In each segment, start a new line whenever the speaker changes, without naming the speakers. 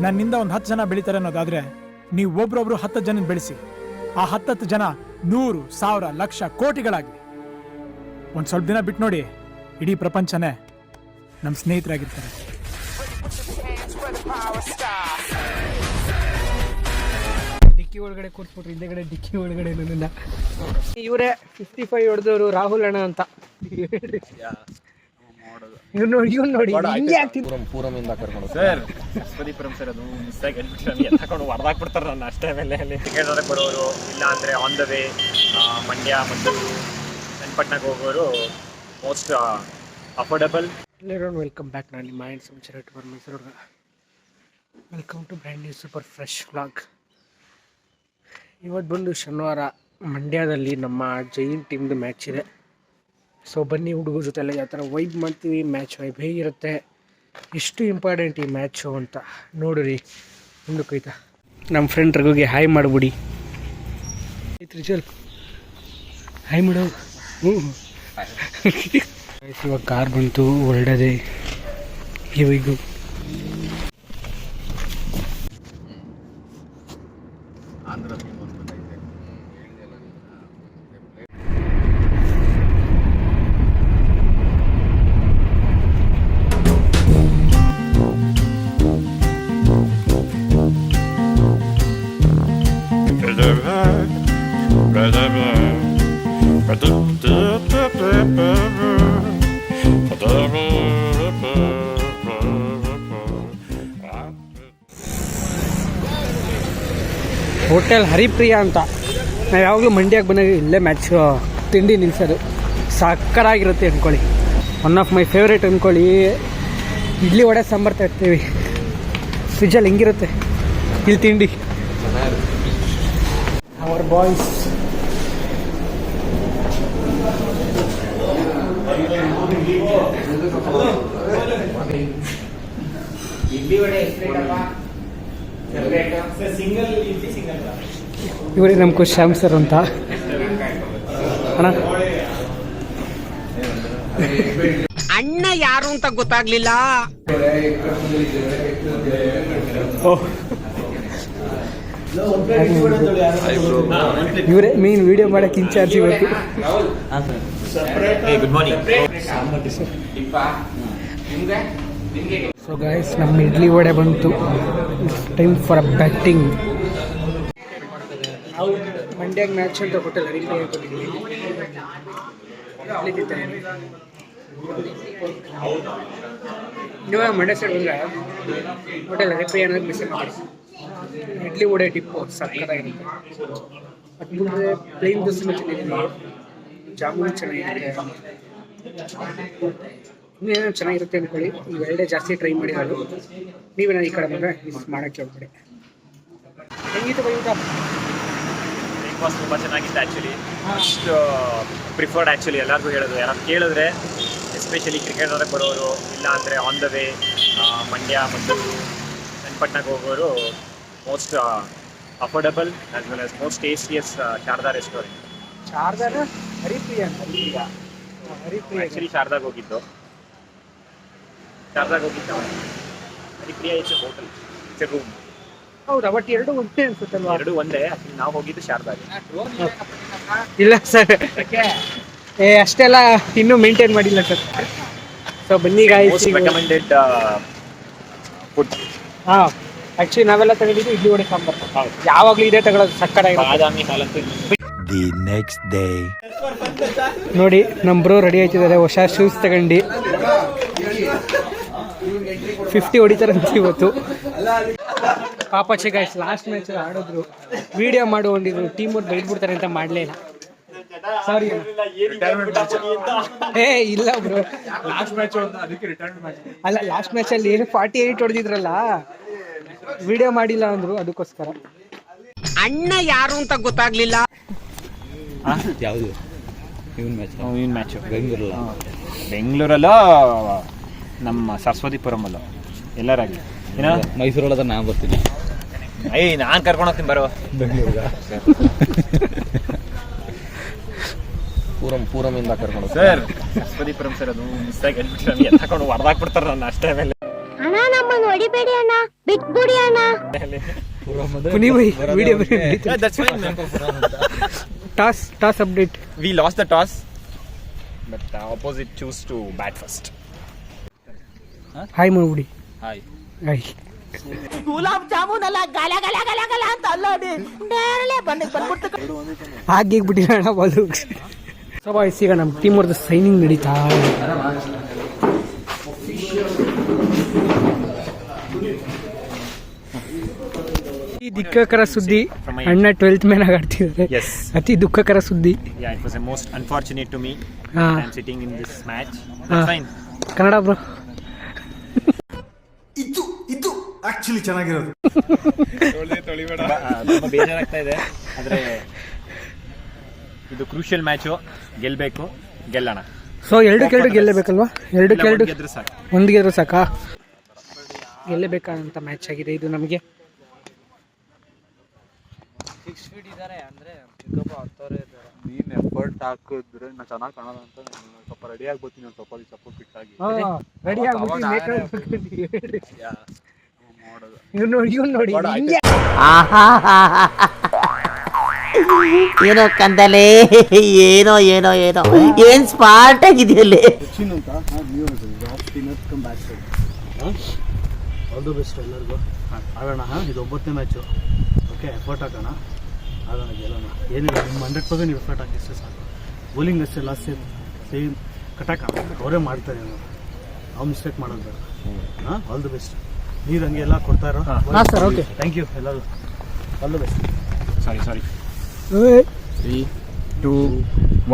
ನನ್ನಿಂದ ಒಂದು 10 ಜನ ಬೆಳಿತಾರೆ ಅನ್ನೋದಾದ್ರೆ ನೀವು ಒಬ್ರೊಬ್ರು 10 ಜನ ಬೆಳೆಸಿ. ಆ 10 ಜನ 100, 1000, ಲಕ್ಷ, ಕೋಟಿಗಳಾಗಿ ಒಂದು ಸ್ವಲ್ಪ ದಿನ ಬಿಟ್ಟು ನೋಡಿ, ಇಡೀ ಪ್ರಪಂಚನೇ ನಮ್ಮ ಸ್ನೇಹಿತರಾಗಿರ್ತಾರೆ.
ಡಿಕ್ಕಿ ಒಳಗಡೆ ಕೂರ್ಸ್ಬಿಟ್ರು, ಹಿಂದೆಗಡೆ ಡಿಕ್ಕಿ ಒಳಗಡೆ ನನ್ನ ಇವರೇ 55 ಹೊಡೆದವರು ರಾಹುಲ್ ಅಣ್ಣ ಅಂತ. ಇವ್ನು ನೋಡಿ ಹಿಂಗೆ ಆಗ್ತಿತ್ತು.
ಪೂರಮಿಂದ ಕರ್ಕೊಂಡು ಸರ್ ಪುರಂ ಸರ್ ಅದು ಮಿಸ್ ಆಗಿ ಹೇಳ್ಬಿಟ್ಟು ತಗೊಂಡು ಹೊಡೆದಾಕ್ಬಿಡ್ತಾರೆ ನನ್ನ ಅಷ್ಟೇ ಮೇಲೆ. ಅಲ್ಲಿ ಟಿಕೆಟ್ ಹೊರಗೆ ಬರೋರು, ಇಲ್ಲ ಅಂದರೆ ಆನ್ ದ ವೇ ಮಂಡ್ಯ ಮತ್ತು ಚನ್ನಪಟ್ಟಣಕ್ಕೆ ಹೋಗೋರು ಮೋಸ್ಟ್ ಅಫೋರ್ಡಬಲ್.
ಎಲ್ಲರೂ ವೆಲ್ಕಮ್ ಬ್ಯಾಕ್. ನಾನು ನಿಮ್ಮ ಮೈಂಡ್ ಸಂಚರ Mysuru. Welcome to brand new super fresh vlog. ಇವತ್ತು ಬಂದು ಶನಿವಾರ ಮಂಡ್ಯದಲ್ಲಿ ನಮ್ಮ ಜೈನ್ ಟೀಮ್ದು ಮ್ಯಾಚ್ ಇದೆ. ಸೊ ಬನ್ನಿ ಹುಡುಗರ ಜೊತೆ ಎಲ್ಲ ಯಾವ ಥರ ವೈಬ್ ಮಾಡ್ತೀವಿ, ಮ್ಯಾಚ್ ವೈಬ್ ಹೇಗಿರುತ್ತೆ, ಎಷ್ಟು ಇಂಪಾರ್ಟೆಂಟ್ ಈ ಮ್ಯಾಚು ಅಂತ ನೋಡಿರಿ. ಮುಂದಕ್ಕೈತಾ ನಮ್ಮ ಫ್ರೆಂಡ್ರಿಗೋಗಿ ಹಾಯ್ ಮಾಡಿಬಿಡಿ. ರಿಚಲ್ ಹಾಯ್ ಮಾಡೋ. ಇವಾಗ ಕಾರ್ ಬಂತು, ಹೊರಡದೆ ಇವಿಗೂ ಹೋಟೆಲ್ ಹರಿಪ್ರಿಯ ಅಂತ. ನಾವು ಯಾವಾಗಲೂ ಮಂಡ್ಯಕ್ಕೆ ಬಂದಾಗ ಇಲ್ಲೇ ಮ್ಯಾಚ್ ತಿಂಡಿ ನಿಲ್ಸೋದು. ಸಕ್ಕರಾಗಿರುತ್ತೆ ಅಂದ್ಕೊಳ್ಳಿ. ಒನ್ ಆಫ್ ಮೈ ಫೇವ್ರೇಟ್ ಅಂದ್ಕೊಳ್ಳಿ. ಇಡ್ಲಿ ವಡೆ ಸಾಂಬಾರು ತರ್ತೀವಿ, ಫ್ರಿಜ್ಜಲ್ಲಿ ಹೆಂಗಿರುತ್ತೆ ಇಲ್ಲಿ ತಿಂಡಿ. ಅವರ್ ಬಾಯ್ಸ್ ಇವರೇ ನಮ್ಮ ಶ್ಯಾಮ್ ಸರ್ ಅಂತ ಅಣ್ಣ.
ಅಣ್ಣ ಯಾರು ಅಂತ ಗೊತ್ತಾಗ್ಲಿಲ್ಲ.
ಇವರೇ ಮೇನ್ ವಿಡಿಯೋ ಮಾಡಕ್ಕೆ ಇನ್ಚಾರ್ಜ್ ಇವತ್ತು.
Good morning.
ಸೊ ಗಾಯ್ಸ್, ನಮ್ಮ ಇಡ್ಲಿ ವಡೆ ಬಂತು. Time for a batting. ನಾವು ಮಂಡ್ಯಾಗ ಮ್ಯಾಚ್ ಅಂತ ಹೋಟೆಲ್ ಹರಿಪ್ರಿಯ ಬಂದಿದ್ದೀವಿ. ನೀವು ಮಂಡ್ಯ ಸೈಡ್ ಬಂದರೆ ಹೋಟೆಲ್ ಹರಿಪ್ರಿಯ ಅನ್ನೋದು ಮಿಸ್ ಮಾಡಿ. ಇಡ್ಲಿ ವಡೆ ಟಿಪ್ಪು ಸಕ್ಕತ್ತಾಗಿರುತ್ತೆ. ಅದು ಬಿಟ್ಟರೆ ಪ್ಲೇನ್ ದೋಸೆನೂ ಚೆನ್ನಾಗಿದೆ, ಜಾಮೂನು ಚೆನ್ನಾಗಿರುತ್ತೆ, ಇನ್ನೇನೋ ಚೆನ್ನಾಗಿರುತ್ತೆ ಅಂದ್ಕೊಳ್ಳಿ. ಇವೆರಡೇ ಜಾಸ್ತಿ ಟ್ರೈ ಮಾಡಿರೋದು. ನೀವೇನೋ ಈ ಕಡೆ ಬಂದರೆ ಮಿಸ್ ಮಾಡೋಕ್ಕೆ ಹೋಗ್ಬೇಡಿ. ಹೆಂಗಿತ್ತು ಊಟ?
ಬ್ರೇಕ್ಫಾಸ್ಟ್ ತುಂಬ ಚೆನ್ನಾಗಿತ್ತು ಆ್ಯಕ್ಚುಲಿ. ಅಷ್ಟು ಪ್ರಿಫರ್ಡ್ ಆ್ಯಕ್ಚುಲಿ ಎಲ್ಲರಿಗೂ ಹೇಳೋದು. ಯಾರು ಕೇಳಿದ್ರೆ ಎಸ್ಪೆಷಲಿ ಕ್ರಿಕೆಟ್ ಹೊರಗೆ ಬರೋರು, ಇಲ್ಲ ಅಂದರೆ ಆನ್ ದ ವೇ ಮಂಡ್ಯ ಮತ್ತು ಚನ್ನಪಟ್ಟಣಕ್ಕೆ ಹೋಗೋರು most affordable as well as most tastiest Sharada restaurant.
ಶಾರದಾನ ಹರಿಪ್ರಿಯ ಅಂತ. ಹರಿಪ್ರಿಯ
ಆ್ಯಕ್ಚುಲಿ ಶಾರದಾಗೆ ಹೋಗಿದ್ದು. Haripriya it's a hotel, it's a room.
ಹೌದಾ? ಬಟ್ ಎರಡು ಒಂದೇ ಅನ್ಸುತ್ತಲ್ವಾ?
ಎರಡು ಒಂದೇ. ಆ್ಯಕ್ಚುಲಿ ನಾವು ಹೋಗಿದ್ದು ಶಾರದಾಗೆ.
ಇಲ್ಲ ಸರ್, ಅಷ್ಟೆಲ್ಲ ಇನ್ನೂ ಮೇಂಟೈನ್ ಮಾಡಿಲ್ಲ ಸರ್. ಸೊ ಬನ್ನಿ ಗಾಯ್ಸ್,
ರೆಕಮೆಂಡೆಡ್ ಫುಡ್.
ಹಾಂ, ಆ್ಯಕ್ಚುಲಿ ನಾವೆಲ್ಲ ತಗೊಂಡಿದ್ದು ಇಡ್ಲಿ ವಡೆ ಸಾಂಬಾರು. ಯಾವಾಗಲೂ ಇದೇ ತಗೊಳ್ಳೋದು. ಸಕ್ಕತ್ತಾಗಿರುತ್ತೆ.
ಬಾದಾಮಿ ಹಾಲಂತೂ
The next day.
ನೋಡಿ ನಮ್ಮ ಬ್ರೋ ರೆಡಿ ಆಯ್ತಿದ್ದಾರೆ. ಹೊಸ ಶೂಸ್ ತಗೊಂಡು 50 ಹೊಡಿತಾರಂತ ಇವತ್ತು. ಪಾಪಚ್ಚೆ ಗಾಯ್ಸ್, ಲಾಸ್ಟ್ ಮ್ಯಾಚ್ ಆಡಿದ್ರು, ವಿಡಿಯೋ ಮಾಡು ಒಂದಿದ್ರು, ಟೀಮ್ ಅವ್ರು ಬೈದ್ಬಿಡ್ತಾರೆ ಅಂತ ಮಾಡಲೇ ಇಲ್ಲ. ಸಾರಿ. ಇಲ್ಲ ಬ್ರೋ, ಲಾಸ್ಟ್ ಮ್ಯಾಚ್ ಅಲ್ಲ, ಲಾಸ್ಟ್ ಮ್ಯಾಚಲ್ಲಿ 48 ಹೊಡೆದಿದ್ರಲ್ಲ, ವಿಡಿಯೋ ಮಾಡಿಲ್ಲ ಅಂದ್ರು, ಅದಕ್ಕೋಸ್ಕರ.
ಅಣ್ಣ ಯಾರು ಅಂತ ಗೊತ್ತಾಗ್ಲಿಲ್ಲ.
ಯಾವುದು
ಇವನ್ ಮ್ಯಾಚು ಬೆಂಗಳೂರಲ್ಲ, ನಮ್ಮ ಸರಸ್ವತಿಪುರಮಲ್ಲ, ಎಲ್ಲರಾಗಿ ಏನೋ
ಮೈಸೂರೊಳಗೆ ನಾನು ಬರ್ತೀನಿ.
ನಾನು ಕರ್ಕೊಂಡು ಹೋಗ್ತೀನಿ ಬರೋ
ಬೆಂಗಳೂರಿಗೆ. ಪೂರಮಿಂದ ಕರ್ಕೊಂಡು
ಸರ್. ಸರಸ್ವತಿಪುರಂ ಸರ್ ಅದು ಮಿಸ್ ಆಗಿ ಹೇಳ್ಬಿಟ್ಟು ತಗೊಂಡು ಹೊಡೆದಾಕ್ಬಿಡ್ತಾರೆ ನನ್ನ ಅಷ್ಟೇ ಮೇಲೆ.
ಅಣ್ಣ ನಮ್ಮ
ನಮ್ಮನ್ನು ಹೊಡಿಬೇಡಿ ಅಣ್ಣ, ಬಿಟ್ಬಿಡಿ ಅಣ್ಣ.
Puneeth by video toss update.
We lost the toss, but the opposite choose to bat first.
Hi ಮಾಡ್ಬಿಡಿ.
ಹಾಯ್.
ಹಾಯ್. ಹಾಗೆ ಬಿಟ್ಟಿರೋಣ ಬಾಲು. ಸೊ ಬಾಯ್ಸ್, ಈಗ ನಮ್ಮ ಟೀಮ್ ಅವ್ರದ್ದು ಸೈನಿಂಗ್ ನಡೀತಾ ಇದೆ. ಈ ದುಃಖಕರ ಸುದ್ದಿ, ಅಣ್ಣ 12th ಮ್ಯಾನ್ ಆಗಿ ಆಡ್ತಿದ್ದಾರೆ.
Yes.
ಅತಿ ದುಃಖಕರ ಸುದ್ದಿ.
Yeah, it was the most unfortunate to me.
ಹಾ.
I'm sitting in this match.
ಹಾ.
That's fine.
ಕನ್ನಡ ಬ್ರೋ.
ಇದು ಆಕ್ಚುಲಿ ಚೆನ್ನಾಗಿರೋದು.
ತುಂಬಾ ಬೇಜಾರಾಗ್ತಾ ಇದೆ, ಆದ್ರೆ ಇದು ಕ್ರೂಷಿಯಲ್ ಮ್ಯಾಚು, ಗೆಲ್ಬೇಕು, ಗೆಲ್ಲೋಣ.
ಸೊ 2-2 ಗೆಲ್ಲಬೇಕಲ್ವಾ? 2-2
ಗೆದ್ರೆ ಸಾಕು.
ಒಂದು ಗೆದ್ರೆ ಸಾಕಾ? ಗೆಲ್ಲಬೇಕಾದಂಥ ಮ್ಯಾಚ್ ಆಗಿದೆ ಇದು ನಮಗೆ.
ನೀನ್ ಎಫರ್ಟ್ ಹಾಕಿದ್ರೆ ನಾ ಚೆನ್ನಾಗಿ ಕಾಣೋಣ ಅಂತ ಸ್ವಲ್ಪ ರೆಡಿ ಆಗ್ಬೋತೀನಿ. ಒಂದು ಸ್ವಲ್ಪ ಫಿಟ್ ಆಗಿ
ರೆಡಿ ನೋಡಿ
ಏನೋ ಕಂದಲೆ, ಏನೋ ಏನೋ ಏನೋ ಏನ್ ಸ್ಮಾರ್ಟ್ ಆಗಿದೆಯಲ್ಲಿ.
ಆಲ್ ದ ಬೆಸ್ಟ್ ಎಲ್ಲರಿಗೂ. ಆಡೋಣ, ಇದು 9ನೇ ಮ್ಯಾಚು. ಓಕೆ, ಎಫರ್ಟ್ ಹಾಕೋಣ, ಆಗೋಣ, ಗೆಲ್ಲೋಣ. ಏನಿಲ್ಲ, ನಿಮ್ಮ 100% ನೀವು ಎಫರ್ಟ್ ಹಾಕಿದ್ರೆ ಸಾಕು. ಬೌಲಿಂಗ್ ಅಷ್ಟೇ ಲಾಸ್ಟ್ ಸೇಮ್ ಕಟಾಕ ಅವರೇ ಮಾಡ್ತಾರೆ, ನಾವು ಮಿಸ್ಟೇಕ್ ಮಾಡೋದು ಬೇಡ. ಹಾಂ, ಆಲ್ ದ ಬೆಸ್ಟ್. ನೀರು ಹಂಗೆ ಎಲ್ಲ ಕೊಡ್ತಾ ಇರೋ.
ಹಾಂ ಸರ್, ಓಕೆ,
ಥ್ಯಾಂಕ್ ಯು ಎಲ್ಲರೂ. All the best.
Sorry 3, 2,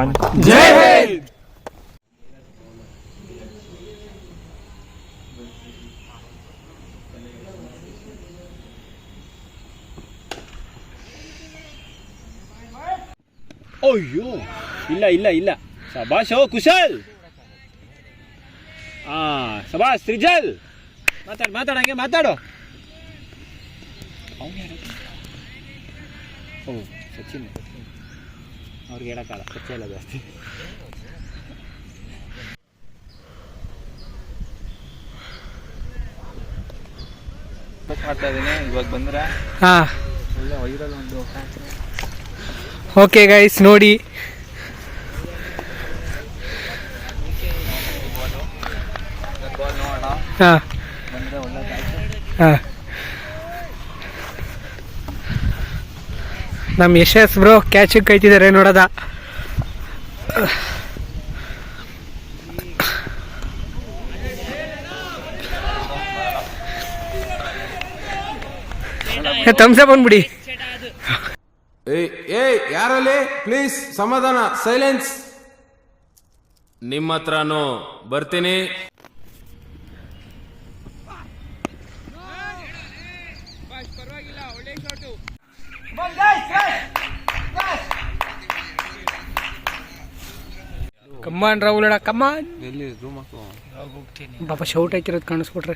1.
Jai Hind.
ಅಯ್ಯೋ, ಇಲ್ಲ ಶಬಾಷ್. ಓ ಕುಶಲ್. ಶಬಾಷ್ ತ್ರಿಜಲ್. ಮಾತಾಡಂಗೆ ಮಾತಾಡು. ಓ ಸಚಿನ್, ಅವ್ರಿಗೆ ಹೇಳಕ್ಕಾಗಲ್ಲ, ಸಚ್ಚ ಇಲ್ಲ ಜಾಸ್ತಿ.
ಮಾಡ್ತಾ ಇದ್ದೀನಿ ಇವಾಗ ಬಂದ್ರೆ.
ಹಾಂ,
ಒಳ್ಳೆ ವೈರಲ್ ಒಂದು.
ಓಕೆ ಗೈಸ್, ನೋಡಿ ಹಾಂ ಹಾಂ, ನಮ್ಮ ಯಶಸ್ ಬ್ರೋ ಕ್ಯಾಚಿಗೆ ಕೈತಿದ್ದಾರೆ ನೋಡೋದ. ತಮ್ಸ ಬಂದ್ಬಿಡಿ.
ಏಯ್ ಯಾರಲ್ಲಿ ಪ್ಲೀಸ್ ಸಮಾಧಾನ, ಸೈಲೆನ್ಸ್. ನಿಮ್ಮ ಹತ್ರನೂ ಬರ್ತೀನಿ.
ಕಮ್ಮಾನ್ ರಾಹುಲ್ ಅಣ್ಣ, ಕಮ್ಮಾನ್. ಪಾಪ ಶೌಟ್ ಹಾಕಿರೋದು ಕಾಣಿಸ್ಬಿಟ್ರೆ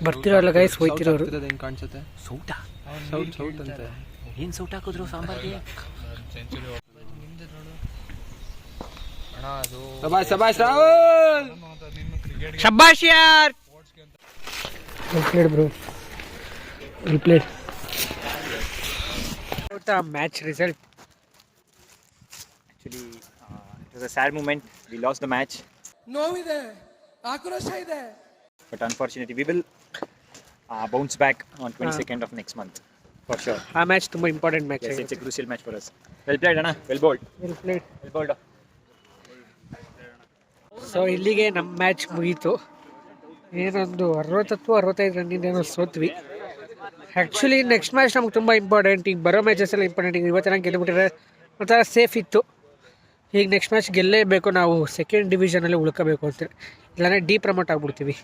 ಬರ್ತಿರಲ್ಲ ಗೈಸ್, ಹೋಯ್ತಿರೋರು.
ಕಾಣಿಸುತ್ತೆ
ಸೌಟ
ಅಂತ
ಏನ್ ಸೌಟ್ ಹಾಕಿದ್ರು ಸಾಂಬಾರ್ಗೆ?
ಶಬಾಷ್ ರಾಹುಲ್,
ಶಬ್ಬಾಷ್ ಯಾರ್. Well played bro, well played. Match result
actually it was a sad moment. We lost the match.
ನೋವಿದೆ, ಆಕ್ರೋಶ ಇದೆ.
But unfortunately, we will bounce back on 22nd of next month for sure.
ಆ ಮ್ಯಾಚ್ ತುಂಬಾ important match.
Yes, it's a crucial match for us. Well played, Anna. Well bowled.
Well played.
Well bowled.
So ಇಲ್ಲಿಗೆ ನಮ್ಮ match ಮುಗೀತು. ಏನೊಂದು 60-65 ರನ್ನಿಂದ ಏನೋ ಸೋತ್ವಿ. Actually next match ನಮ್ಗೆ ತುಂಬ important. ಈಗ ಬರೋ ಮ್ಯಾಚಸ್ ಎಲ್ಲ ಇಂಪಾರ್ಟೆಂಟ್. ಈಗ ಇವತ್ತು ನಂಗೆ ಗೆದ್ದುಬಿಟ್ಟಿದ್ರೆ ಒಂಥರ ಸೇಫ್ ಇತ್ತು. ಈಗ ನೆಕ್ಸ್ಟ್ ಮ್ಯಾಚ್ ಗೆಲ್ಲೇಬೇಕು, ನಾವು ಸೆಕೆಂಡ್ ಡಿವಿಷನಲ್ಲಿ ಉಳ್ಕೋಬೇಕು ಅಂತೇಳಿ, ಇಲ್ಲಾಂದರೆ ಡಿ ಪ್ರಮೋಟ್ ಆಗಿಬಿಡ್ತೀವಿ.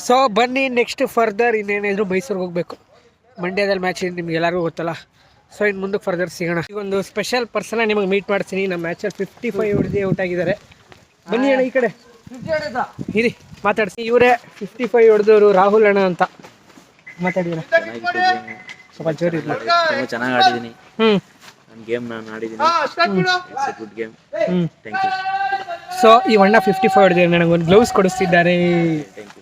ಸೊ ಬನ್ನಿ, ನೆಕ್ಸ್ಟ್ ಫರ್ದರ್ ಇನ್ನೇನಿದ್ರು ಮೈಸೂರಿಗೆ ಹೋಗಬೇಕು. ಮಂಡ್ಯದಲ್ಲಿ ಮ್ಯಾಚ್ ನಿಮ್ಗೆಲ್ಲರಿಗೂ ಗೊತ್ತಲ್ಲ. ಸೊ ಇನ್ನು ಮುಂದಕ್ಕೆ ಫರ್ದರ್ ಸಿಗೋಣ. ಈಗ ಒಂದು ಸ್ಪೆಷಲ್ ಪರ್ಸನ ನಿಮಗೆ ಮೀಟ್ ಮಾಡ್ತೀನಿ. ನಮ್ಮ ಮ್ಯಾಚಲ್ಲಿ 55 ಹೊಡೆದು ಔಟ್ ಆಗಿದ್ದಾರೆ. ಬನ್ನಿ ಅಣ್ಣ ಈ ಕಡೆ ಇರಿ, ಮಾತಾಡ್ಸಿ. ಇವರೇ 55 ಹೊಡೆದವರು, ರಾಹುಲ್ ಅಣ್ಣ ಅಂತ. ಮಾತಾಡಿ ಅಣ್ಣ, ಸ್ವಲ್ಪ ಜೋರಿಲ್ಲ.
ತುಂಬ ಚೆನ್ನಾಗಿ ಆಡಿದ್ದೀನಿ.
ನನ್ನ
ಗೇಮ್ ನಾನು ಆಡಿದ್ದೀನಿ. It's a good game. Thank you.
So ಈ ಅಣ್ಣ 55 ಹೊಡೆದಿದ್ದಾರೆ, ನನಗೊಂದು ಗ್ಲೌಸ್ ಕೊಡಿಸ್ತಿದ್ದಾರೆ.
Thank you.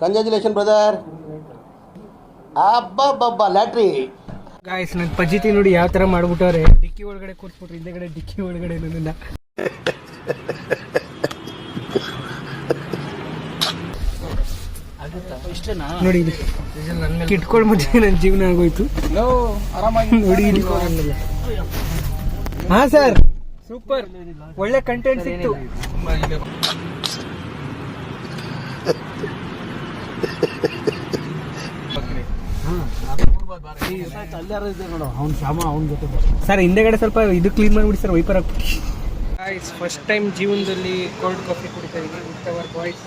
Congratulation brother. ಅಬ್ಬಬ್ಬಬ್ಬ ಲ್ಯಾಟ್ರಿ.
ಗಾಯ್ಸ್ ನನ್ನ ಪಜಿತಿ ನೋಡಿ ಯಾವ ಥರ ಮಾಡ್ಬಿಟ್ಟವ್ರೆ. ಡಿಕ್ಕಿ ಒಳಗಡೆ ಕೂರ್ಸ್ಬಿಟ್ರು, ಹಿಂದೆಗಡೆ ಡಿಕ್ಕಿ ಒಳಗಡೆ ನನ್ನ ನೋಡಿ ಇದು ಕಿಟ್ಕೊಳ್ ಮಧ್ಯೆ ನನ್ನ ಜೀವನ ಆಗೋಯ್ತು ನೋಡಿ ಇಲ್ಲಿ. ಹಾ ಸರ್, ಸೂಪರ್, ಒಳ್ಳೆ ಕಂಟೆಂಟ್ ಸಿಕ್ತು. ಸರ್ ಹಿಂದೆಗಡೆ ಸ್ವಲ್ಪ ಇದು ಕ್ಲೀನ್ ಮಾಡಿಬಿಡಿ ಸರ್, ವೈಪರ್ ಹಾಕ್ಬಿಟ್ಟು. ಫಸ್ಟ್ ಟೈಮ್ ಜೀವನದಲ್ಲಿ ಕೋಲ್ಡ್ ಕಾಫಿ ಕುಡಿತಾ ಇದ್ದೀನಿ ವಿತ್ ಅವರ್ ಬಾಯ್ಸ್.